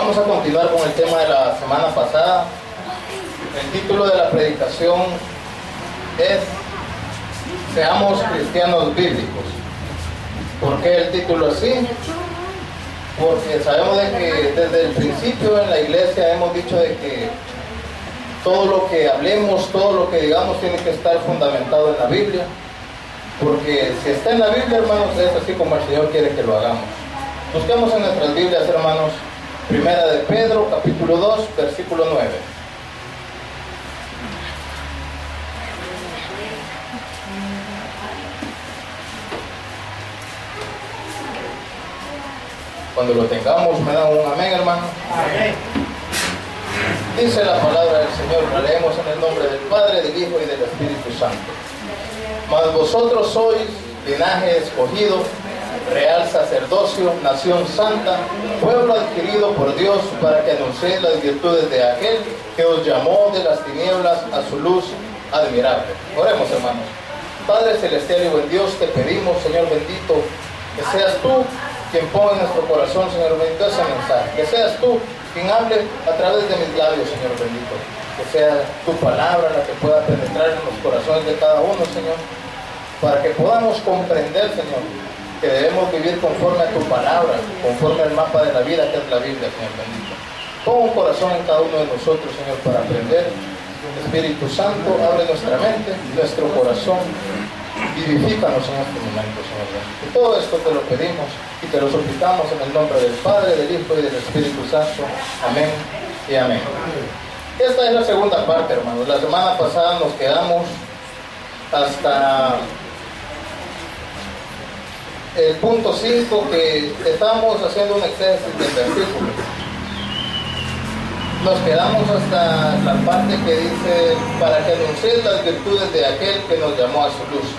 Vamos a continuar con el tema de la semana pasada. El título de la predicación es Seamos cristianos bíblicos. ¿Por qué el título así? Porque sabemos de que desde el principio en la iglesia hemos dicho de que todo lo que hablemos, todo lo que digamos tiene que estar fundamentado en la Biblia. Porque si está en la Biblia, hermanos, es así como el Señor quiere que lo hagamos. Busquemos en nuestras Biblias, hermanos, Primera de Pedro, capítulo 2, versículo 9. Cuando lo tengamos, me dan un amén, hermano. Amén. Dice la palabra del Señor, la leemos en el nombre del Padre, del Hijo y del Espíritu Santo. Mas vosotros sois linaje escogido, real sacerdocio, nación santa, pueblo adquirido por Dios para que anunciéis las virtudes de aquel que os llamó de las tinieblas a su luz admirable. Oremos, hermanos. Padre celestial y buen Dios, te pedimos, Señor bendito, que seas tú quien ponga en nuestro corazón, Señor bendito, ese mensaje. Que seas tú quien hable a través de mis labios, Señor bendito. Que sea tu palabra la que pueda penetrar en los corazones de cada uno, Señor, para que podamos comprender, Señor, que debemos vivir conforme a tu palabra, conforme al mapa de la vida que es la Biblia, Señor bendito. Pon un corazón en cada uno de nosotros, Señor, para aprender. Espíritu Santo, abre nuestra mente, nuestro corazón, vivifícanos en este momento, Señor bendito. Todo esto te lo pedimos y te lo suplicamos en el nombre del Padre, del Hijo y del Espíritu Santo. Amén y amén. Esta es la segunda parte, hermanos. La semana pasada nos quedamos hasta el punto 5, que estamos haciendo un exégesis del versículo. Nos quedamos hasta la parte que dice, para que anunciéis las virtudes de aquel que nos llamó a su luz.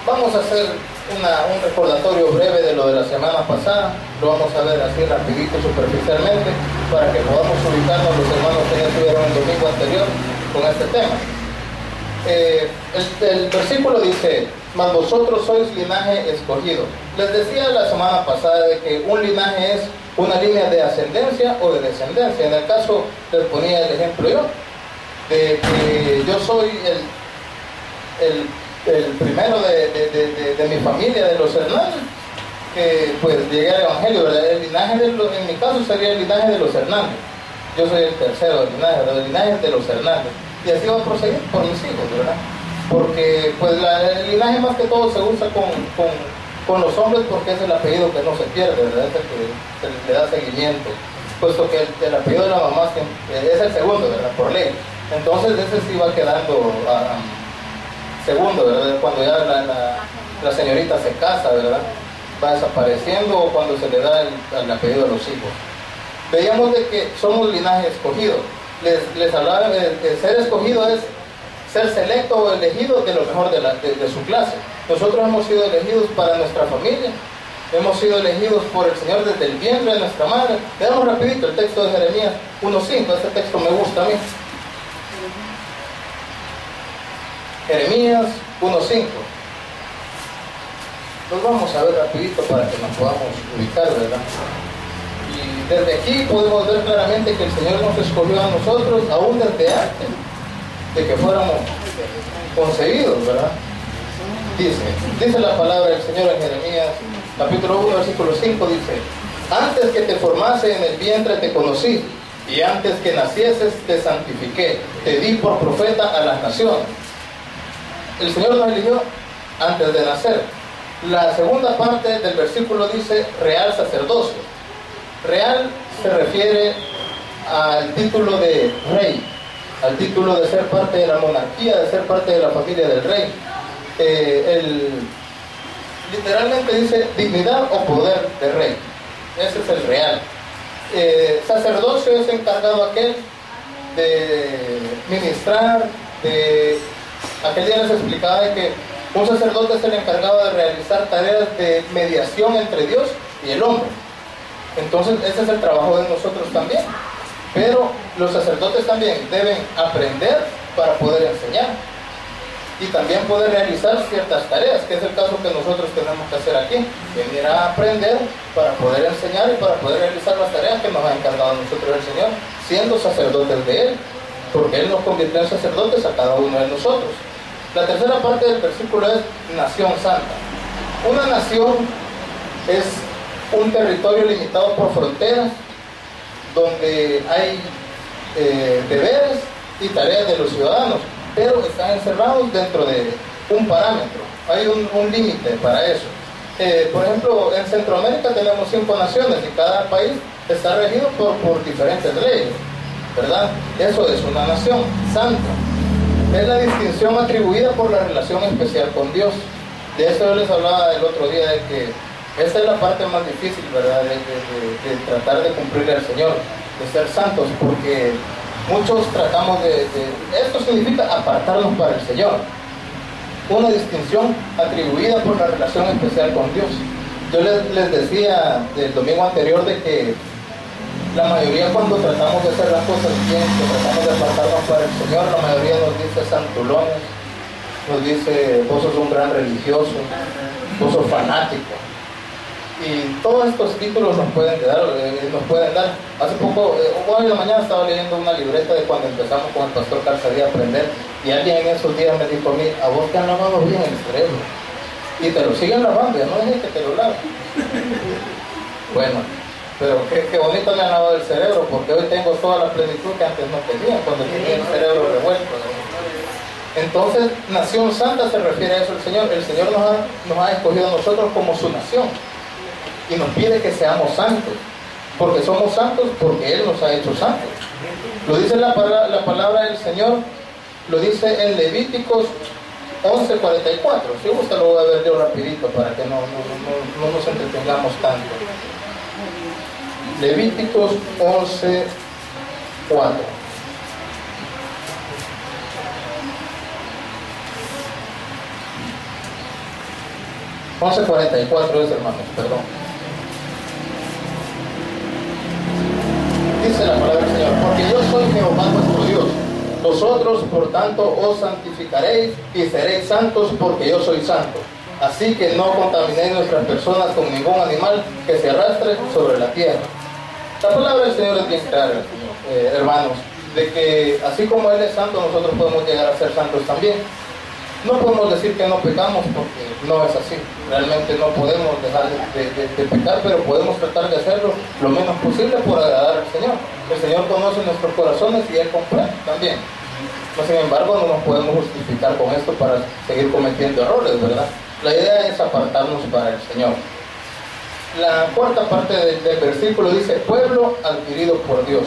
Vamos a hacer un recordatorio breve de lo de la semana pasada. Lo vamos a ver así rapidito, superficialmente, para que podamos ubicarnos los hermanos que ya estuvieron el domingo anterior con este tema. El versículo dice, mas vosotros sois linaje escogido. Les decía la semana pasada de que un linaje es una línea de ascendencia o de descendencia. En el caso, les ponía el ejemplo yo, de que yo soy el primero de mi familia, de los Hernández, que pues llegué al Evangelio, ¿verdad? El linaje en mi caso sería el linaje de los Hernández. Yo soy el tercero del linaje, ¿verdad? El linaje de los Hernández. Y así va a proseguir por mis hijos, ¿verdad? Porque pues el linaje más que todo se usa con los hombres, porque es el apellido que no se pierde, ¿verdad? Es el que se le da seguimiento, puesto que el apellido de la mamá es el segundo, ¿verdad? Por ley. Entonces ese sí va quedando segundo, ¿verdad? Cuando ya la señorita se casa, ¿verdad? Va desapareciendo, o cuando se le da el apellido a los hijos. Veíamos de que somos linaje escogido. Les hablaba de ser escogido es ser selecto o elegido de lo mejor de su clase. Nosotros hemos sido elegidos para nuestra familia, hemos sido elegidos por el Señor desde el vientre de nuestra madre. Veamos rapidito el texto de Jeremías 1:5, este texto me gusta a mí. Jeremías 1:5. Pues vamos a ver rapidito para que nos podamos ubicar, ¿verdad? Y desde aquí podemos ver claramente que el Señor nos escogió a nosotros aún desde antes de que fuéramos concebidos, ¿verdad? Dice la palabra del Señor en Jeremías capítulo 1, versículo 5, dice, antes que te formase en el vientre te conocí, y antes que nacieses te santifiqué, te di por profeta a las naciones. El Señor nos eligió antes de nacer. La segunda parte del versículo dice real sacerdocio. Real se refiere al título de rey, al título de ser parte de la monarquía, de ser parte de la familia del rey. Literalmente dice dignidad o poder de rey. Ese es el real. Sacerdocio es encargado aquel de ministrar, aquel día les explicaba de que un sacerdote es el encargado de realizar tareas de mediación entre Dios y el hombre. Entonces ese es el trabajo de nosotros también. Pero los sacerdotes también deben aprender para poder enseñar. y también poder realizar ciertas tareas, que es el caso que nosotros tenemos que hacer aquí, venir a aprender para poder enseñar y para poder realizar las tareas que nos ha encargado a nosotros el Señor, siendo sacerdotes de Él, porque Él nos convirtió en sacerdotes a cada uno de nosotros. La tercera parte del versículo es nación santa. Una nación es un territorio limitado por fronteras, donde hay deberes y tareas de los ciudadanos, pero están encerrados dentro de un parámetro, hay un límite para eso. Por ejemplo, en Centroamérica tenemos 5 naciones y cada país está regido por diferentes leyes, ¿verdad? Eso es una nación santa. Es la distinción atribuida por la relación especial con Dios. De eso yo les hablaba el otro día, de que esta es la parte más difícil, ¿verdad? De tratar de cumplir al Señor, de ser santos, porque muchos tratamos esto significa apartarnos para el Señor. Una distinción atribuida por la relación especial con Dios. Yo les decía el domingo anterior de que la mayoría, cuando tratamos de hacer las cosas bien, que tratamos de apartarnos para el Señor, la mayoría nos dice santulones, nos dice vos sos un gran religioso, vos sos fanático. Y todos estos títulos nos pueden dar. Hace poco, hoy en la mañana estaba leyendo una libreta de cuando empezamos con el pastor Calzadí a aprender, y alguien en esos días me dijo a mí: a vos te han lavado bien el cerebro, y te lo siguen lavando, ya no dejes que te lo laven. Bueno, pero qué bonito me han lavado el cerebro, porque hoy tengo toda la plenitud que antes no tenía, cuando tenía el cerebro revuelto. Entonces, nación santa se refiere a eso el Señor. El Señor nos ha escogido a nosotros como su nación, y nos pide que seamos santos, porque somos santos porque Él nos ha hecho santos. Lo dice la palabra del Señor, lo dice en Levíticos 11:44. Si gusta lo voy a ver yo rapidito para que no nos entretengamos tanto. Levíticos 11:4. 11:44 es, hermanos, perdón. Dice la palabra del Señor: porque yo soy Jehová vuestro Dios. Vosotros, por tanto, os santificaréis y seréis santos, porque yo soy santo. Así que no contaminéis nuestras personas con ningún animal que se arrastre sobre la tierra. La palabra del Señor es bien clara, hermanos, de que así como Él es santo, nosotros podemos llegar a ser santos también. No podemos decir que no pecamos, porque no es así. Realmente no podemos dejar de pecar, pero podemos tratar de hacerlo lo menos posible por agradar al Señor. El Señor conoce nuestros corazones y Él comprende también. Pero, sin embargo, no nos podemos justificar con esto para seguir cometiendo errores, ¿verdad? La idea es apartarnos para el Señor. La cuarta parte del versículo dice: pueblo adquirido por Dios.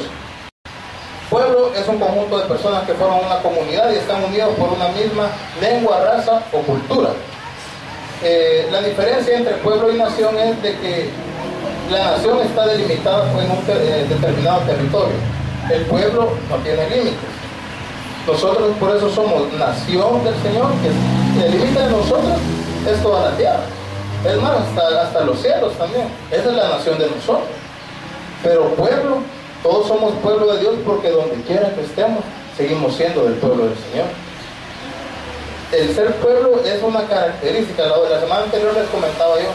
Pueblo es un conjunto de personas que forman una comunidad y están unidos por una misma lengua, raza o cultura. La diferencia entre pueblo y nación es de que la nación está delimitada en un determinado territorio. El pueblo no tiene límites. Nosotros por eso somos nación del Señor, que el límite de nosotros es toda la tierra. Es más, hasta los cielos también. Esa es la nación de nosotros. Pero pueblo, todos somos pueblo de Dios, porque donde quiera que estemos, seguimos siendo del pueblo del Señor. El ser pueblo es una característica. La semana anterior les comentaba yo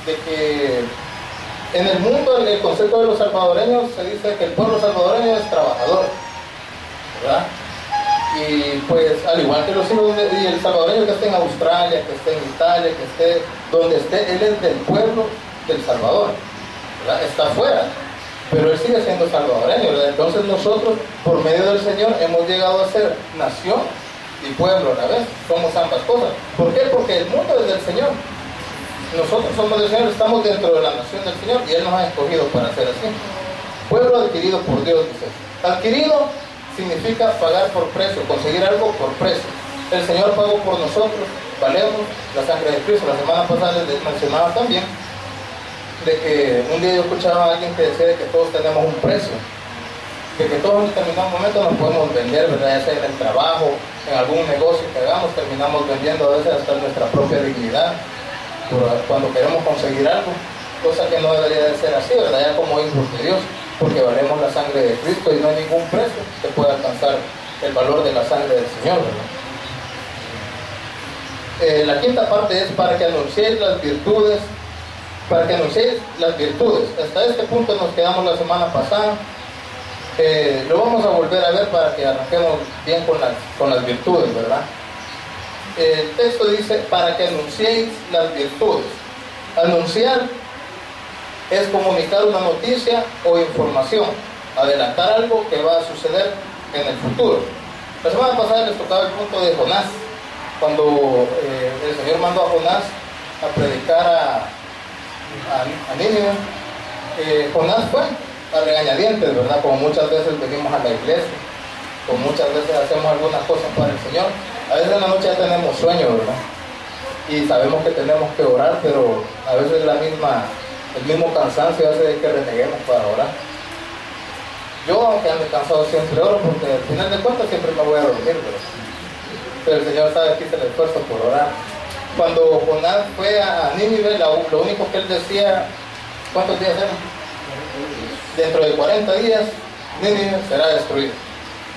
de que en el mundo, el concepto de los salvadoreños, se dice que el pueblo salvadoreño es trabajador, ¿verdad? Y pues al igual que los hijos y el salvadoreño que esté en Australia, que esté en Italia, que esté donde esté, él es del pueblo del Salvador, ¿verdad? Está afuera, pero él sigue siendo salvadoreño, ¿verdad? Entonces nosotros, por medio del Señor, hemos llegado a ser nación y pueblo a la vez. Somos ambas cosas. ¿Por qué? Porque el mundo es del Señor. Nosotros somos del Señor, estamos dentro de la nación del Señor, y Él nos ha escogido para ser así. Pueblo adquirido por Dios, dice. Adquirido significa pagar por precio, conseguir algo por precio. El Señor pagó por nosotros, valemos la sangre de Cristo. La semana pasada les mencionaba también de que un día yo escuchaba a alguien que decía que todos tenemos un precio, de que todos en determinado momento nos podemos vender, ¿verdad? Ya sea en el trabajo, en algún negocio que hagamos, terminamos vendiendo a veces hasta nuestra propia dignidad cuando queremos conseguir algo, cosa que no debería de ser así, ¿verdad? Ya como hijos de Dios, porque valemos la sangre de Cristo y no hay ningún precio que pueda alcanzar el valor de la sangre del Señor, ¿verdad? La quinta parte es para que anunciéis las virtudes, Hasta este punto nos quedamos la semana pasada. Lo vamos a volver a ver para que arranquemos bien con las virtudes, ¿verdad? El texto dice, para que anunciéis las virtudes. Anunciar es comunicar una noticia o información, adelantar algo que va a suceder en el futuro. La semana pasada les tocaba el punto de Jonás, cuando el Señor mandó a Jonás a predicar a Nínive. Jonás fue a regañadientes, ¿verdad? Como muchas veces venimos a la iglesia, como muchas veces hacemos algunas cosas para el Señor. A veces en la noche ya tenemos sueño, ¿verdad? Y sabemos que tenemos que orar, pero a veces el mismo cansancio hace que reneguemos para orar. Yo, aunque ande cansado, siempre oro, porque al final de cuentas siempre me voy a dormir, ¿verdad? Pero el Señor sabe que hice el esfuerzo por orar. Cuando Jonás fue a Nínive, lo único que él decía, ¿cuántos días eran? Dentro de 40 días, Nínive será destruida.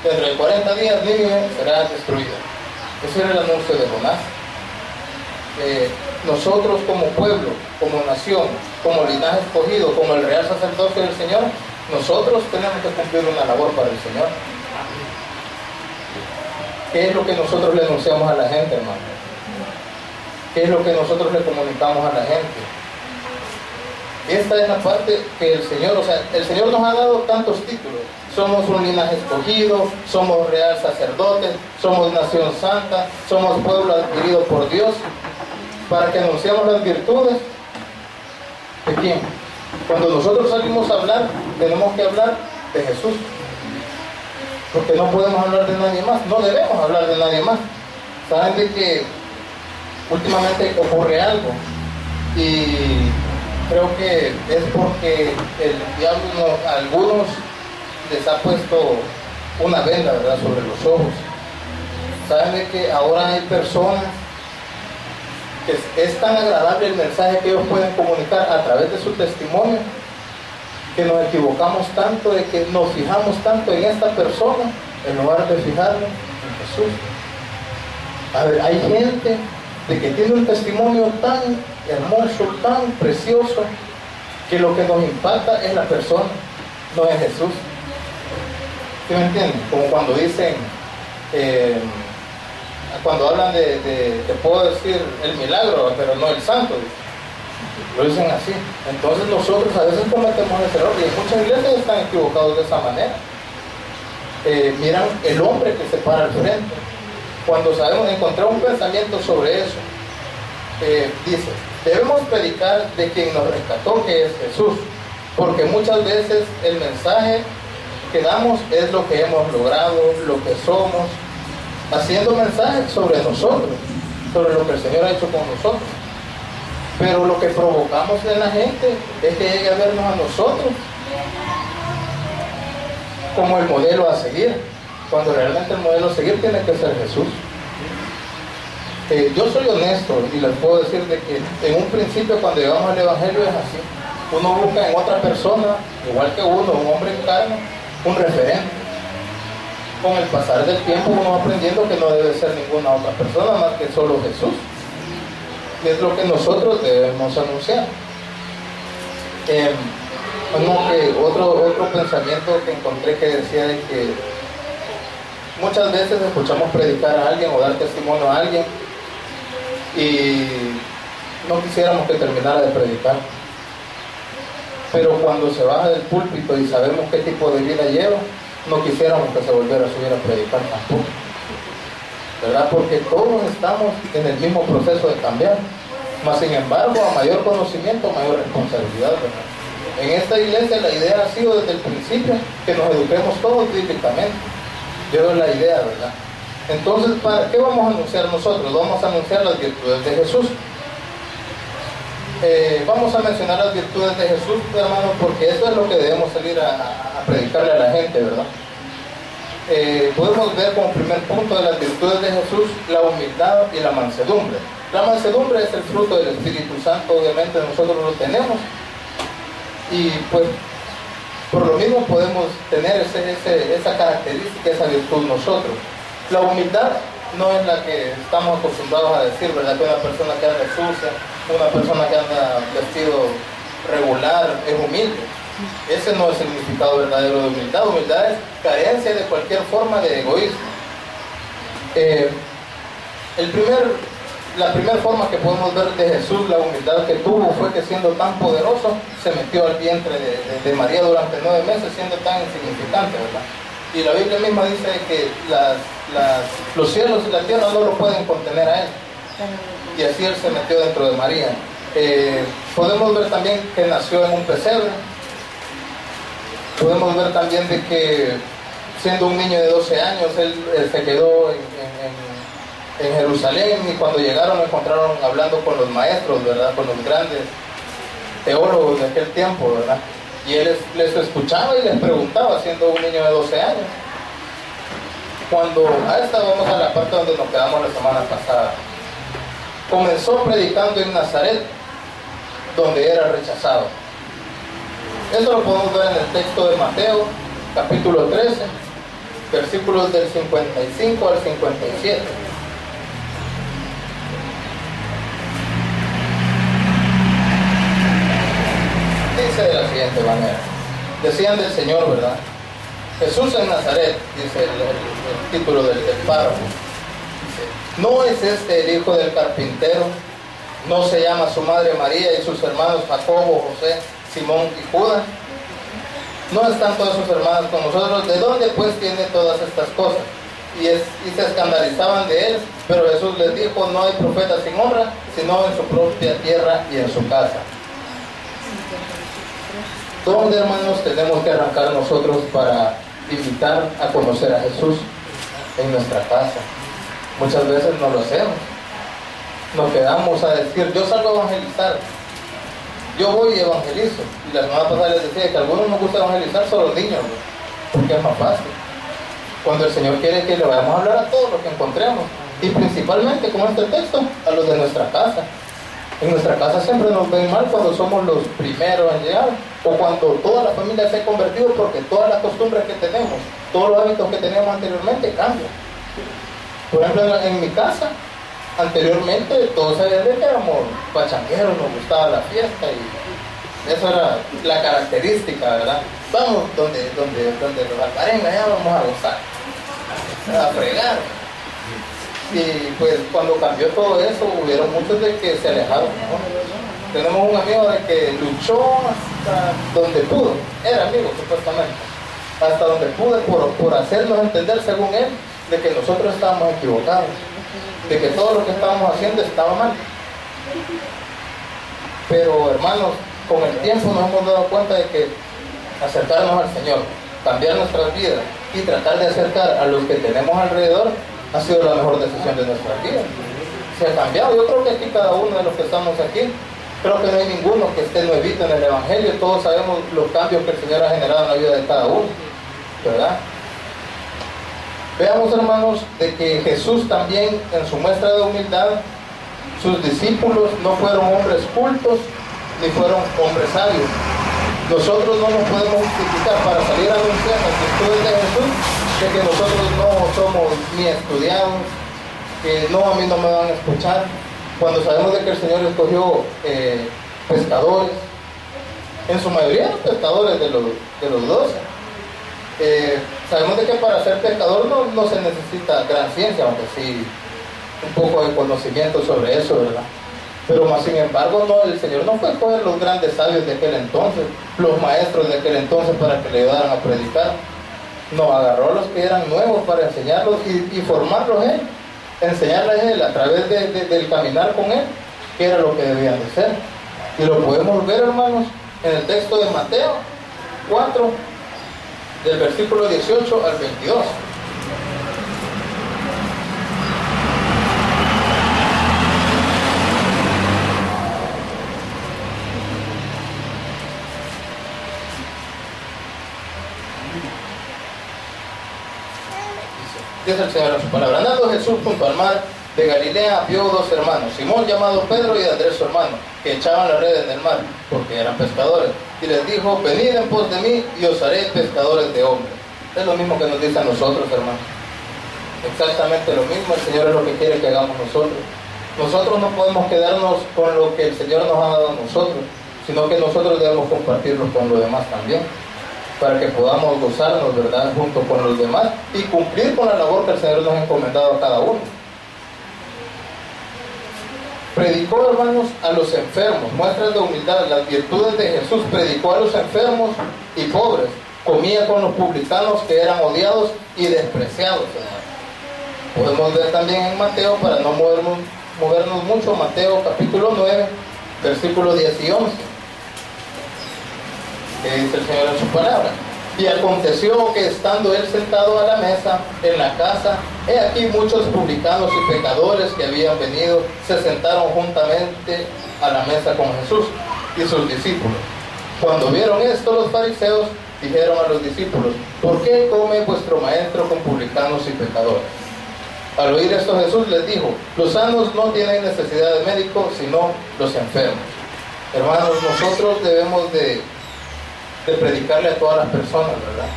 Dentro de 40 días, Nínive será destruida. Ese era el anuncio de Jonás. Nosotros como pueblo, como nación, como linaje escogido, como el real sacerdocio del Señor, nosotros tenemos que cumplir una labor para el Señor. ¿Qué es lo que nosotros le anunciamos a la gente, hermano? ¿Qué es lo que nosotros le comunicamos a la gente? Esta es la parte que el Señor nos ha dado tantos títulos. Somos un linaje escogido, somos real sacerdotes, somos nación santa, somos pueblo adquirido por Dios, para que anunciamos las virtudes. ¿De quién? Cuando nosotros salimos a hablar, tenemos que hablar de Jesús, porque no podemos hablar de nadie más, no debemos hablar de nadie más. Saben de que últimamente ocurre algo, y creo que es porque el diablo a algunos les ha puesto una venda, ¿verdad?, sobre los ojos. Saben de que ahora hay personas que es tan agradable el mensaje que ellos pueden comunicar a través de su testimonio, que nos equivocamos tanto, de que nos fijamos tanto en esta persona en lugar de fijarnos en Jesús. A ver, hay gente de que tiene un testimonio tan hermoso, tan precioso, que lo que nos impacta es la persona, no es Jesús. ¿Sí me entienden? Como cuando dicen, cuando hablan te puedo decir el milagro, pero no el santo, lo dicen así. Entonces nosotros a veces cometemos ese error, y muchas iglesias están equivocados de esa manera. Miran el hombre que se para al frente. Cuando sabemos, encontrar un pensamiento sobre eso, dice, debemos predicar de quien nos rescató, que es Jesús, porque muchas veces el mensaje que damos es lo que hemos logrado, lo que somos, haciendo mensajes sobre nosotros, sobre lo que el Señor ha hecho con nosotros. Pero lo que provocamos en la gente es que llegue a vernos a nosotros como el modelo a seguir, cuando realmente el modelo a seguir tiene que ser Jesús. Yo soy honesto y les puedo decir de que en un principio, cuando llevamos al Evangelio, es así. Uno busca en otra persona, igual que uno, un hombre en carne, un referente. Con el pasar del tiempo uno va aprendiendo que no debe ser ninguna otra persona más que solo Jesús. Y es lo que nosotros debemos anunciar. Otro pensamiento que encontré que decía de que muchas veces escuchamos predicar a alguien o dar testimonio a alguien y no quisiéramos que terminara de predicar, pero cuando se baja del púlpito y sabemos qué tipo de vida lleva, no quisiéramos que se volviera a subir a predicar tampoco, ¿verdad? Porque todos estamos en el mismo proceso de cambiar, mas sin embargo, a mayor conocimiento, mayor responsabilidad, ¿verdad? En esta iglesia la idea ha sido desde el principio que nos eduquemos todos bíblicamente. Yo es la idea, ¿verdad? Entonces, ¿para qué vamos a anunciar nosotros? Vamos a anunciar las virtudes de Jesús. Vamos a mencionar las virtudes de Jesús, hermanos, porque eso es lo que debemos salir a predicarle a la gente, ¿verdad? Podemos ver como primer punto de las virtudes de Jesús la humildad y la mansedumbre. La mansedumbre es el fruto del Espíritu Santo, obviamente nosotros lo tenemos, y pues por lo mismo podemos tener esa característica, esa virtud nosotros. La humildad no es la que estamos acostumbrados a decir, ¿verdad? Que una persona que anda sucia, una persona que anda vestido regular es humilde. Ese no es el significado verdadero de humildad. Humildad es carencia de cualquier forma de egoísmo. La primera forma que podemos ver de Jesús, la humildad que tuvo, fue que siendo tan poderoso, se metió al vientre de María durante 9 meses, siendo tan insignificante, ¿verdad? Y la Biblia misma dice que los cielos y la tierra no lo pueden contener a él. Y así él se metió dentro de María. Podemos ver también que nació en un pesebre. Podemos ver también de que siendo un niño de 12 años, él se quedó en Jerusalén, y cuando llegaron lo encontraron hablando con los maestros, ¿verdad? Con los grandes teólogos de aquel tiempo, ¿verdad? Y él les escuchaba y les preguntaba, siendo un niño de 12 años. Vamos a la parte donde nos quedamos la semana pasada. Comenzó predicando en Nazaret, donde era rechazado. Eso lo podemos ver en el texto de Mateo, capítulo 13, versículos del 55 al 57. Dice de la siguiente manera. Decían del Señor, ¿verdad? Jesús en Nazaret, dice el título del párrafo. Dice, ¿no es este el hijo del carpintero? ¿No se llama su madre María y sus hermanos Jacobo, José, Simón y Judas? ¿No están todas sus hermanas con nosotros? ¿De dónde pues tiene todas estas cosas? Y se escandalizaban de él, pero Jesús les dijo, no hay profeta sin honra, sino en su propia tierra y en su casa. ¿Dónde, hermanos, tenemos que arrancar nosotros para invitar a conocer a Jesús? En nuestra casa. Muchas veces no lo hacemos. Nos quedamos a decir, yo salgo a evangelizar, yo voy y evangelizo. Y la semana pasada les decía que a algunos nos gusta evangelizar solo niños, porque es más fácil. Cuando el Señor quiere que le vayamos a hablar a todos los que encontremos, y principalmente, como este texto, a los de nuestra casa. En nuestra casa siempre nos ven mal cuando somos los primeros en llegar, o cuando toda la familia se ha convertido, porque todas las costumbres que tenemos, todos los hábitos que teníamos anteriormente cambian. Por ejemplo, en mi casa, anteriormente todos sabían de que éramos pachangueros, nos gustaba la fiesta, y eso era la característica, ¿verdad? Vamos donde los albarengas, ya vamos a gozar, a fregar. Y pues cuando cambió todo eso, hubieron muchos de que se alejaron, ¿no? Tenemos un amigo de que luchó hasta donde pudo, era amigo supuestamente, hasta donde pudo por hacernos entender, según él, de que nosotros estábamos equivocados, de que todo lo que estábamos haciendo estaba mal. Pero hermanos, con el tiempo nos hemos dado cuenta de que acercarnos al Señor, cambiar nuestras vidas y tratar de acercar a los que tenemos alrededor ha sido la mejor decisión de nuestras vidas. Se ha cambiado. Yo creo que aquí cada uno de los que estamos aquí, creo que no hay ninguno que esté nuevito en el Evangelio. Todos sabemos los cambios que el Señor ha generado en la vida de cada uno, ¿verdad? Veamos, hermanos, de que Jesús también, en su muestra de humildad, sus discípulos no fueron hombres cultos ni fueron hombres sabios. Nosotros no nos podemos justificar para salir a anunciar las virtudes de Jesús, de que nosotros no somos ni estudiados, que no, a mí no me van a escuchar, cuando sabemos de que el Señor escogió pescadores, en su mayoría pescadores de los 12. Sabemos de que para ser pescador no se necesita gran ciencia, aunque sí un poco de conocimiento sobre eso, ¿verdad? Pero más sin embargo, el Señor no fue a escoger los grandes sabios de aquel entonces, los maestros de aquel entonces para que le ayudaran a predicar. No, agarró a los que eran nuevos para enseñarlos y formarlos Él, enseñarles Él a través del caminar con Él, qué era lo que debían de ser. Y lo podemos ver, hermanos, en el texto de Mateo 4, del versículo 18 al 22. Dice el Señor en su palabra: andando Jesús junto al mar de Galilea, vio 2 hermanos, Simón llamado Pedro y Andrés su hermano, que echaban la red en el mar, porque eran pescadores. Y les dijo: venid en pos de mí y os haré pescadores de hombres. Es lo mismo que nos dice a nosotros, hermanos. Exactamente lo mismo, el Señor es lo que quiere que hagamos nosotros. Nosotros no podemos quedarnos con lo que el Señor nos ha dado a nosotros, sino que nosotros debemos compartirlo con los demás también, para que podamos gozarnos, ¿verdad?, junto con los demás y cumplir con la labor que el Señor nos ha encomendado a cada uno. Predicó, hermanos, a los enfermos, muestras de humildad, las virtudes de Jesús. Predicó a los enfermos y pobres, comía con los publicanos que eran odiados y despreciados, hermanos. Podemos ver también en Mateo, para no movernos mucho, Mateo capítulo 9, versículos 10 y 11, que dice el Señor en su palabra: y aconteció que estando él sentado a la mesa en la casa, he aquí muchos publicanos y pecadores que habían venido, se sentaron juntamente a la mesa con Jesús y sus discípulos. Cuando vieron esto, los fariseos dijeron a los discípulos: ¿por qué come vuestro maestro con publicanos y pecadores? Al oír esto, Jesús les dijo: los sanos no tienen necesidad de médico, sino los enfermos. Hermanos, nosotros debemos de predicarle a todas las personas, ¿verdad?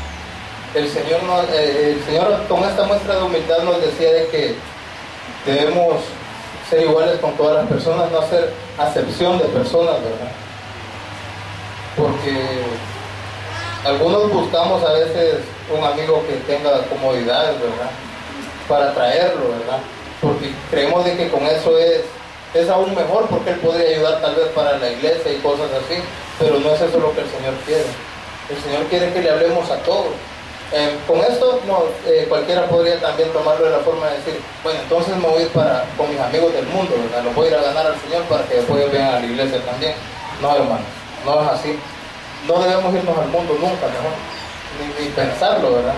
El Señor con esta muestra de humildad nos decía de que debemos ser iguales con todas las personas, no hacer acepción de personas, ¿verdad? Porque algunos buscamos a veces un amigo que tenga comodidades, ¿verdad?, para traerlo, ¿verdad?, porque creemos de que con eso es aún mejor, porque él podría ayudar tal vez para la iglesia y cosas así, pero no es eso lo que el Señor quiere. El Señor quiere que le hablemos a todos. Con esto cualquiera podría también tomarlo de la forma de decir: bueno, entonces me voy a ir con mis amigos del mundo, ¿verdad?, los voy a ir a ganar al Señor para que después vengan a la iglesia también. No, hermanos, no es así. No debemos irnos al mundo nunca, mejor, ni pensarlo, ¿verdad?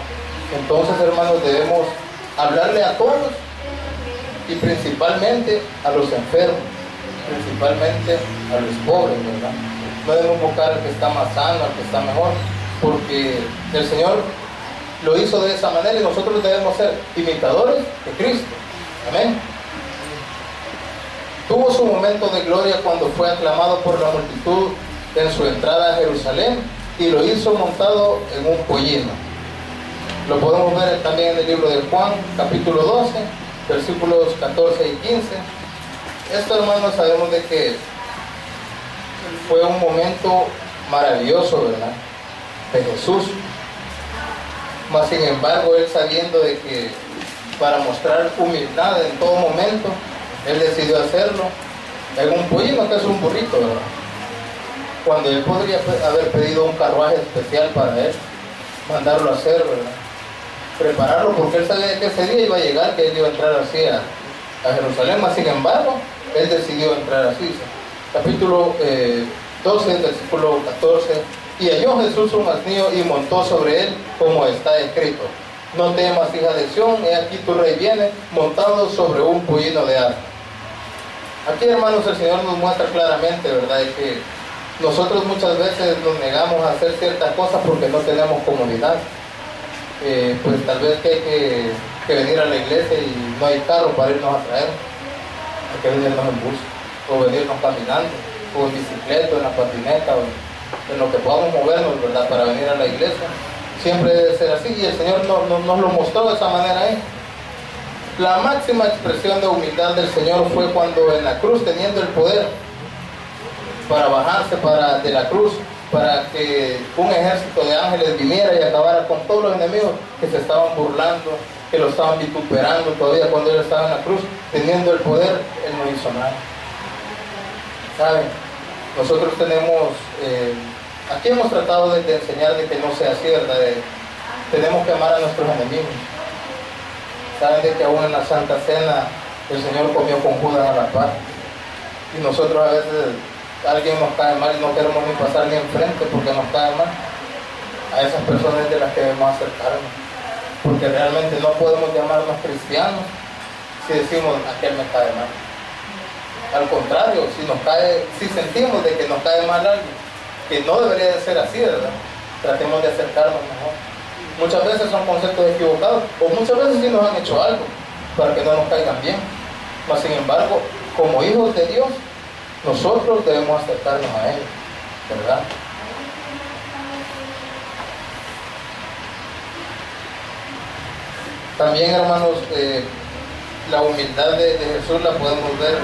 Entonces, hermanos, debemos hablarle a todos, y principalmente a los enfermos, principalmente a los pobres, ¿verdad? No debemos buscar al que está más sano, al que está mejor, porque el Señor lo hizo de esa manera y nosotros debemos ser imitadores de Cristo. Amén. Tuvo su momento de gloria cuando fue aclamado por la multitud en su entrada a Jerusalén, y lo hizo montado en un pollino. Lo podemos ver también en el libro de Juan, capítulo 12, versículos 14 y 15. Esto, hermanos, sabemos de que fue un momento maravilloso, ¿verdad?, de Jesús. Mas sin embargo, él, sabiendo de que para mostrar humildad en todo momento, él decidió hacerlo en un pollino, que es un burrito, ¿verdad?, cuando él podría haber pedido un carruaje especial para él, mandarlo a hacer, ¿verdad?, prepararlo, porque él sabía que ese día iba a llegar, que él iba a entrar así a Jerusalén. Mas sin embargo, él decidió entrar así. Capítulo 12, versículo 14: y halló Jesús un asnillo y montó sobre él, como está escrito: no temas, hija de Sión, he aquí tu rey viene montado sobre un pollino de asno. Aquí, hermanos, el Señor nos muestra claramente, ¿verdad?, que nosotros muchas veces nos negamos a hacer ciertas cosas porque no tenemos comodidad. Pues tal vez que hay que venir a la iglesia y no hay carro para irnos a traer, hay que venirnos en bus, o venirnos caminando, o en bicicleta, o en la patineta, o en lo que podamos movernos, ¿verdad?, para venir a la iglesia. Siempre debe ser así, y el Señor nos lo mostró de esa manera ahí. La máxima expresión de humildad del Señor fue cuando en la cruz, teniendo el poder para bajarse de la cruz, para que un ejército de ángeles viniera y acabara con todos los enemigos que se estaban burlando, que lo estaban vituperando todavía cuando él estaba en la cruz, teniendo el poder, él no hizo nada. ¿Saben? Nosotros tenemos, aquí hemos tratado de enseñar de que no sea así, ¿verdad? Tenemos que amar a nuestros enemigos. Saben de que aún en la Santa Cena el Señor comió con Judas a la par, y nosotros a veces alguien nos cae mal y no queremos ni pasar ni enfrente porque nos cae mal. A esas personas es de las que debemos acercarnos, porque realmente no podemos llamarnos cristianos si decimos: aquel me cae mal. Al contrario, si sentimos de que nos cae mal alguien, que no debería de ser así, ¿verdad?, tratemos de acercarnos mejor. Muchas veces son conceptos equivocados, o muchas veces sí nos han hecho algo para que no nos caigan bien. Mas sin embargo, como hijos de Dios, nosotros debemos acercarnos a Él, ¿verdad? También, hermanos, la humildad de Jesús la podemos ver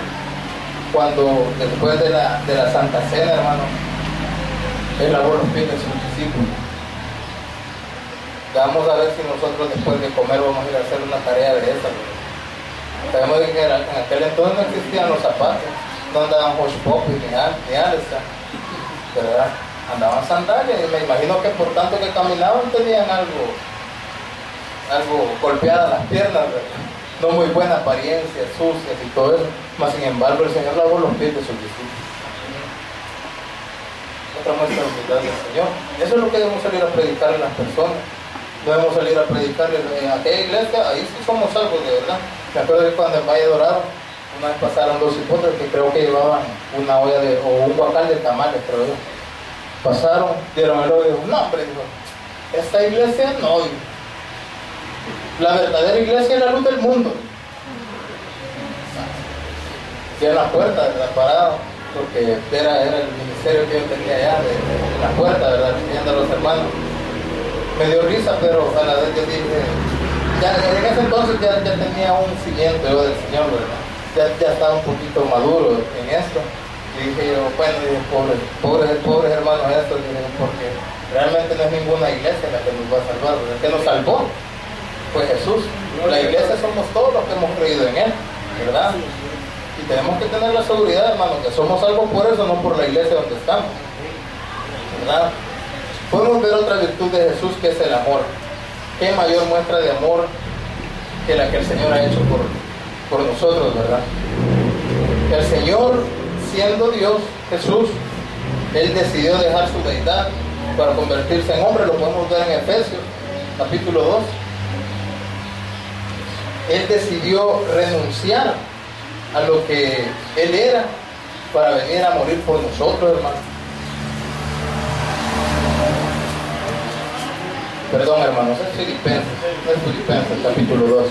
cuando después de la Santa Cena, hermano, Él lavó los pies de sus discípulos. Vamos a ver si nosotros después de comer vamos a ir a hacer una tarea de esa. Sabemos que en aquel entonces no existían los zapatos, no andaban hush pop ni alza, ¿verdad? Andaban sandalias y me imagino que por tanto que caminaban tenían algo golpeadas las piernas, ¿verdad? No muy buena apariencia, sucias y todo eso, mas sin embargo el Señor lavó los pies de sus discípulos. Otra muestra de humildad del Señor. Eso es lo que debemos salir a predicar a las personas. No debemos salir a predicarles en aquella iglesia, ahí sí somos salvos de verdad. Me acuerdo que cuando en Valle Dorado, una vez pasaron dos hipótesis que creo que llevaban una olla o un guacal de tamales, creo yo. Pasaron, dieron el ojo y dijo, no hombre, dijo, esta iglesia no, dijo. La verdadera iglesia es la luz del mundo. Y en la puerta, ¿verdad? Parado, porque era el ministerio que yo tenía allá, en la puerta, ¿verdad? Viendo a los hermanos. Me dio risa, pero a la vez yo dije, ya en ese entonces ya tenía un cimiento yo del Señor, ¿verdad? Ya estaba un poquito maduro en esto. Y dije yo, bueno, dije, pobres hermanos estos, dije, porque realmente no es ninguna iglesia la que nos va a salvar, ¿verdad? El que nos salvó fue Jesús. La iglesia somos todos los que hemos creído en Él, ¿verdad? Y tenemos que tener la seguridad, hermanos, que somos salvos por eso, no por la iglesia donde estamos, ¿verdad? Podemos ver otra virtud de Jesús, que es el amor. ¿Qué mayor muestra de amor que la que el Señor ha hecho por nosotros, verdad? El Señor, siendo Dios, Jesús, Él decidió dejar su deidad para convertirse en hombre. Lo podemos ver en Efesios, capítulo 2. Él decidió renunciar a lo que Él era para venir a morir por nosotros, hermano. Perdón, hermanos, es Filipenses, no es Filipenses, capítulo 2.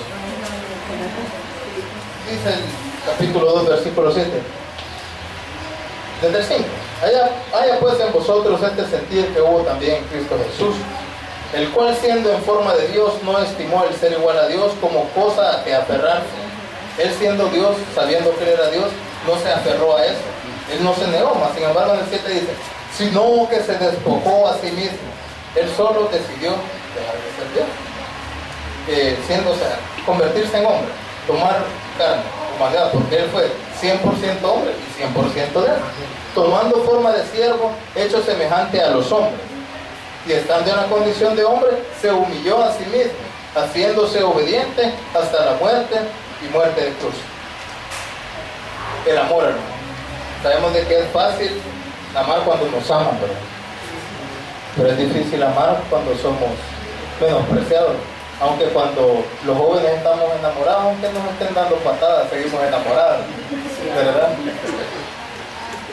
Dice el capítulo 2, versículo 7. Desde el 5. Haya pues en vosotros este sentir que hubo también en Cristo Jesús, el cual siendo en forma de Dios no estimó el ser igual a Dios como cosa a que aferrarse. Él siendo Dios, sabiendo que Él era Dios, no se aferró a eso. Él no se negó, mas sin embargo en el 7 dice, sino que se despojó a sí mismo. Él solo decidió dejar de ser Dios, convertirse en hombre, tomar carne, humanidad, porque Él fue 100% hombre y 100% Dios, tomando forma de siervo, hecho semejante a los hombres, y estando en la condición de hombre, se humilló a sí mismo, haciéndose obediente hasta la muerte y muerte de cruz. El amor, hermano. Sabemos de que es fácil amar cuando nos aman, pero es difícil amar cuando somos menospreciados. Aunque cuando los jóvenes estamos enamorados, aunque nos estén dando patadas, seguimos enamorados, ¿verdad?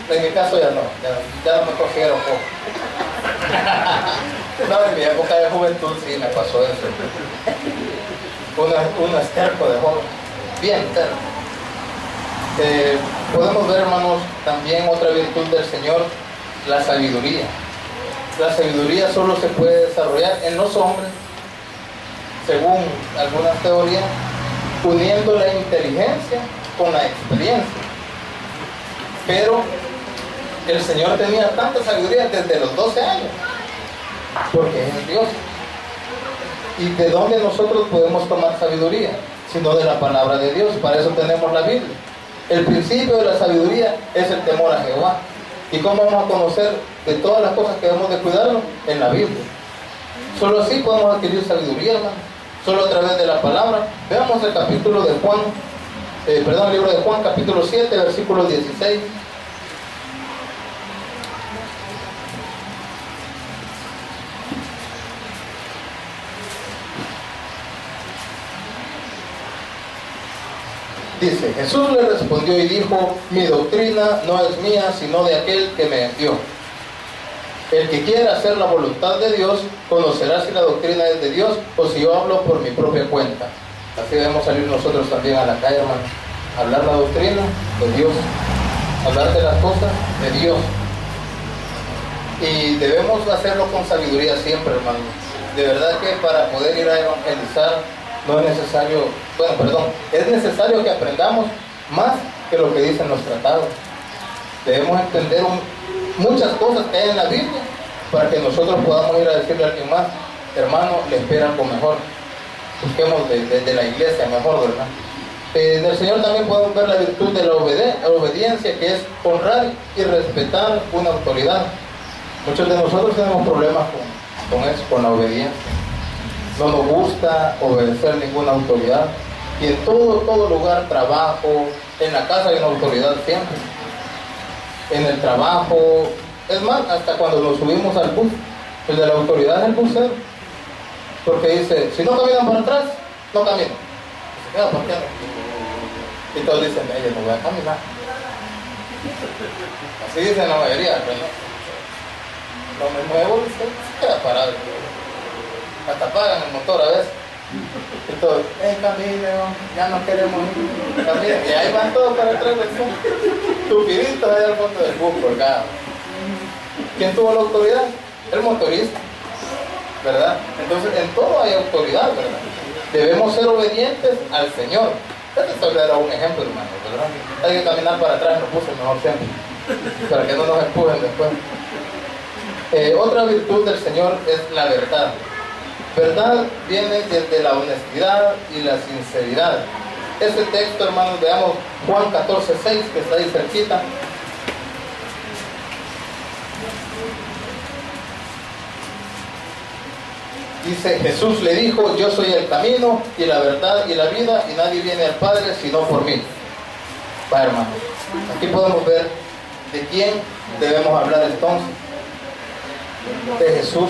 En mi caso ya no me considero poco. No, en mi época de juventud sí me pasó eso. Uno es terco de joven, bien terco. Podemos ver, hermanos, también otra virtud del Señor, la sabiduría. La sabiduría solo se puede desarrollar en los hombres, según algunas teorías, uniendo la inteligencia con la experiencia. Pero el Señor tenía tanta sabiduría desde los 12 años, porque es Dios. ¿Y de dónde nosotros podemos tomar sabiduría? Sino de la palabra de Dios. Para eso tenemos la Biblia. El principio de la sabiduría es el temor a Jehová. ¿Y cómo vamos a conocer de todas las cosas que debemos de cuidarnos? En la Biblia. Solo así podemos adquirir sabiduría, hermano. Solo a través de la palabra. Veamos el capítulo de Juan, el libro de Juan, capítulo 7, versículo 16. Dice, Jesús le respondió y dijo, mi doctrina no es mía, sino de aquel que me envió. El que quiera hacer la voluntad de Dios, conocerá si la doctrina es de Dios o si yo hablo por mi propia cuenta. Así debemos salir nosotros también a la calle, hermano. Hablar la doctrina de Dios. Hablar de las cosas de Dios. Y debemos hacerlo con sabiduría siempre, hermano. De verdad que para poder ir a evangelizar, no es necesario, es necesario que aprendamos más que lo que dicen los tratados. Debemos entender muchas cosas que hay en la Biblia para que nosotros podamos ir a decirle a alguien más, hermano, le espera algo mejor. Busquemos de la iglesia mejor, ¿verdad? En el Señor también podemos ver la virtud de la obediencia, que es honrar y respetar una autoridad. Muchos de nosotros tenemos problemas con eso, con la obediencia. No nos gusta obedecer ninguna autoridad. Y en todo lugar, trabajo, en la casa hay una autoridad siempre. En el trabajo, es más, hasta cuando nos subimos al bus, el de la autoridad es el busero. Porque dice, si no caminan para atrás, no camino. Se queda parqueado. Y todos dicen, yo no voy a caminar. Así dicen la mayoría, pero no me muevo, se queda parado. Hasta apagan el motor a veces. Y todos, camine, ya no queremos ir, camine. Y ahí van todos para atrás del bus, tupiditos ahí al fondo del bus colgados. ¿Quién tuvo la autoridad? El motorista, ¿verdad? Entonces en todo hay autoridad, ¿verdad? Debemos ser obedientes al Señor. Este solo era un ejemplo, hermano, ¿verdad? Hay que caminar para atrás, nos puso mejor siempre, para que no nos empujen después. Otra virtud del Señor es la verdad. Verdad viene desde la honestidad y la sinceridad. Este texto, hermanos, veamos Juan 14:6, que está ahí cerquita. Dice, Jesús le dijo, yo soy el camino y la verdad y la vida, y nadie viene al Padre sino por mí. Va, hermanos, aquí podemos ver de quién debemos hablar entonces. De Jesús.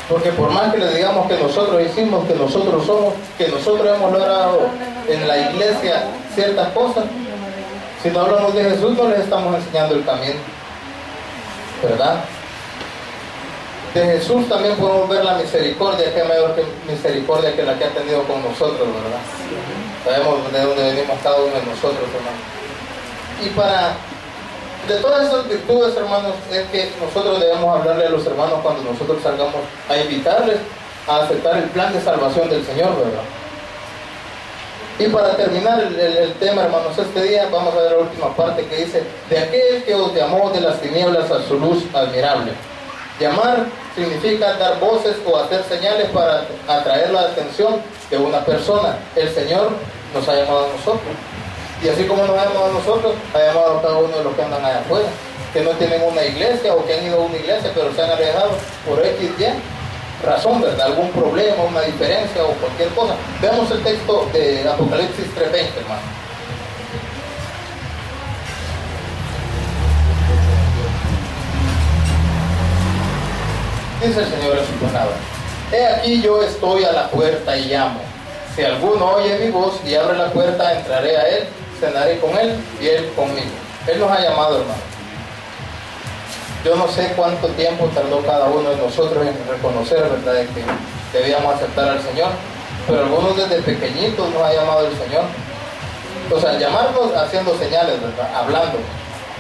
Porque por más que le digamos que nosotros hicimos, que nosotros somos, que nosotros hemos logrado en la iglesia ciertas cosas, si no hablamos de Jesús no les estamos enseñando el camino, ¿verdad? De Jesús también podemos ver la misericordia, que es mayor misericordia que la que ha tenido con nosotros, ¿verdad? Sabemos de dónde venimos cada uno de nosotros, hermanos. De todas esas virtudes, hermanos, es que nosotros debemos hablarle a los hermanos cuando nosotros salgamos a invitarles a aceptar el plan de salvación del Señor, ¿verdad? Y para terminar el tema, hermanos, este día vamos a ver la última parte que dice, de aquel que os llamó de las tinieblas a su luz admirable. Llamar significa dar voces o hacer señales para atraer la atención de una persona. El Señor nos ha llamado a nosotros. Y así como nos ha llamado a nosotros, ha llamado a cada uno de los que andan allá afuera, que no tienen una iglesia o que han ido a una iglesia, pero se han alejado por X, Y razón, ¿verdad? Algún problema, una diferencia o cualquier cosa. Veamos el texto de Apocalipsis 3:20, hermano. Dice el Señor en su palabra, he aquí yo estoy a la puerta y llamo. Si alguno oye mi voz y abre la puerta, entraré a él, cenaré con él y él conmigo. Él nos ha llamado, hermano. Yo no sé cuánto tiempo tardó cada uno de nosotros en reconocer, ¿verdad?, de que debíamos aceptar al Señor, pero algunos desde pequeñitos nos ha llamado el Señor. O sea, llamarnos haciendo señales, ¿verdad?, hablando,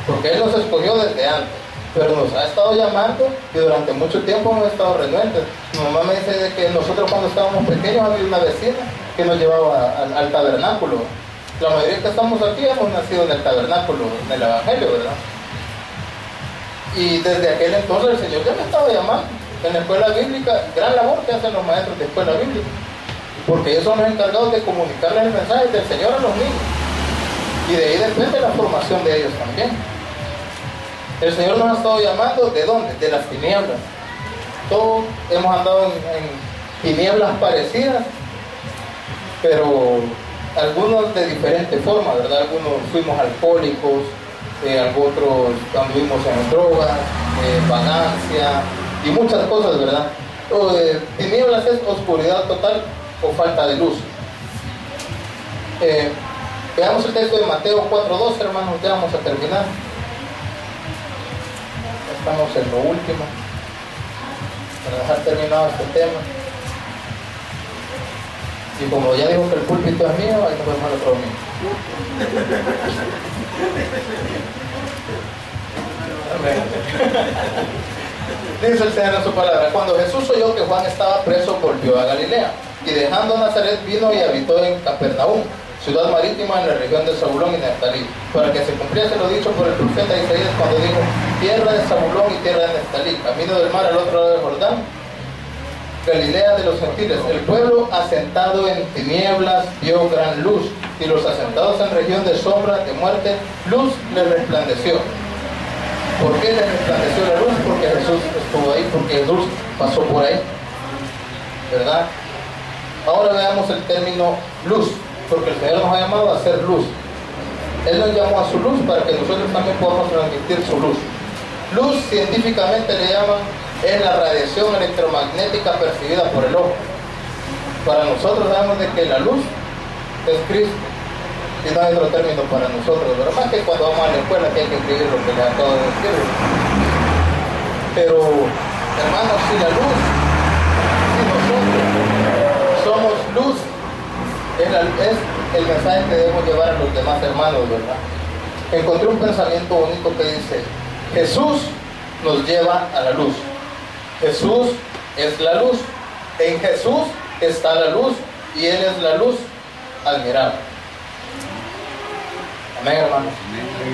porque Él nos escogió desde antes, pero nos ha estado llamando y durante mucho tiempo hemos estado renuentes. Mi mamá me dice de que nosotros cuando estábamos pequeños había una vecina que nos llevaba al tabernáculo. La mayoría que estamos aquí hemos nacido en el tabernáculo, en el Evangelio, ¿verdad? Y desde aquel entonces el Señor ya me estaba llamando. En la escuela bíblica, gran labor que hacen los maestros de escuela bíblica, porque ellos son los encargados de comunicarles el mensaje del Señor a los niños, y de ahí depende la formación de ellos también. El Señor nos ha estado llamando, ¿de dónde? De las tinieblas. Todos hemos andado en tinieblas parecidas, pero algunos de diferente forma, ¿verdad? Algunos fuimos alcohólicos, otros anduvimos en drogas, vagancia y muchas cosas, ¿verdad? Tinieblas es oscuridad total o falta de luz. Veamos el texto de Mateo 4:12, hermanos, ya vamos a terminar. Estamos en lo último para dejar terminado este tema. Y como ya dijo que el púlpito es mío, ahí nos vemos al otro domingo. Dice el Señor en su palabra, cuando Jesús oyó que Juan estaba preso, volvió a Galilea. y dejando Nazaret vino y habitó en Capernaum, ciudad marítima en la región de Zabulón y Neftalí, para que se cumpliese lo dicho por el profeta Isaías cuando dijo: tierra de Zabulón y tierra de Neftalí, camino del mar al otro lado del Jordán, Galilea de los gentiles. El pueblo asentado en tinieblas vio gran luz, y los asentados en región de sombra de muerte, luz les resplandeció. ¿Por qué les resplandeció la luz? Porque Jesús estuvo ahí, porque Jesús pasó por ahí, ¿verdad? Ahora veamos el término luz, porque el Señor nos ha llamado a ser luz. Él nos llamó a su luz para que nosotros también podamos transmitir su luz. Luz, científicamente le llaman, es la radiación electromagnética percibida por el ojo. Para nosotros sabemos de que la luz es Cristo, y no hay otro término para nosotros, pero más que cuando vamos a la escuela que hay que escribir lo que les acabo de decir. Pero, hermanos, si la luz, si nosotros somos luz, es el mensaje que debemos llevar a los demás hermanos, ¿verdad? Encontré un pensamiento bonito que dice: Jesús nos lleva a la luz. Jesús es la luz. En Jesús está la luz, y Él es la luz admirable. Amén, hermanos.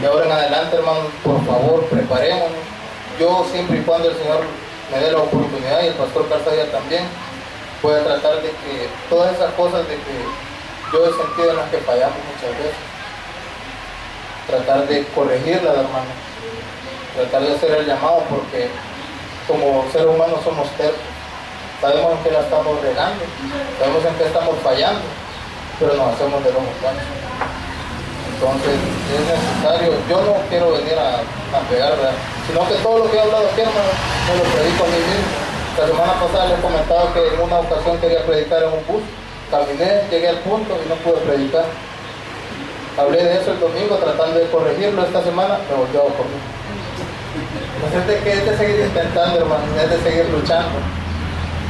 De ahora en adelante, hermanos, por favor, preparémonos. Yo, siempre y cuando el Señor me dé la oportunidad, y el pastor Calzadilla también, voy a tratar de que todas esas cosas de que yo he sentido en las que fallamos muchas veces, tratar de corregirlas, hermanos, tratar de hacer el llamado, porque como seres humanos somos tercos, sabemos en qué la estamos regando, sabemos en qué estamos fallando, pero nos hacemos de los muchachos. Entonces es necesario, yo no quiero venir a pegar, ¿verdad?, sino que todo lo que he hablado aquí, hermano, me lo predico a mí mismo. La semana pasada les comentaba que en una ocasión quería predicar en un bus, caminé, llegué al punto y no pude predicar. Hablé de eso el domingo tratando de corregirlo. Esta semana me volvió a ocurrir. Entonces es de seguir intentando, hermano, es de seguir luchando.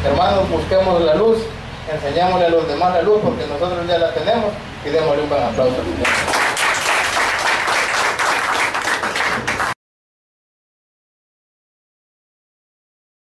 Hermanos, busquemos la luz, enseñémosle a los demás la luz, porque nosotros ya la tenemos, y démosle un buen aplauso al Señor.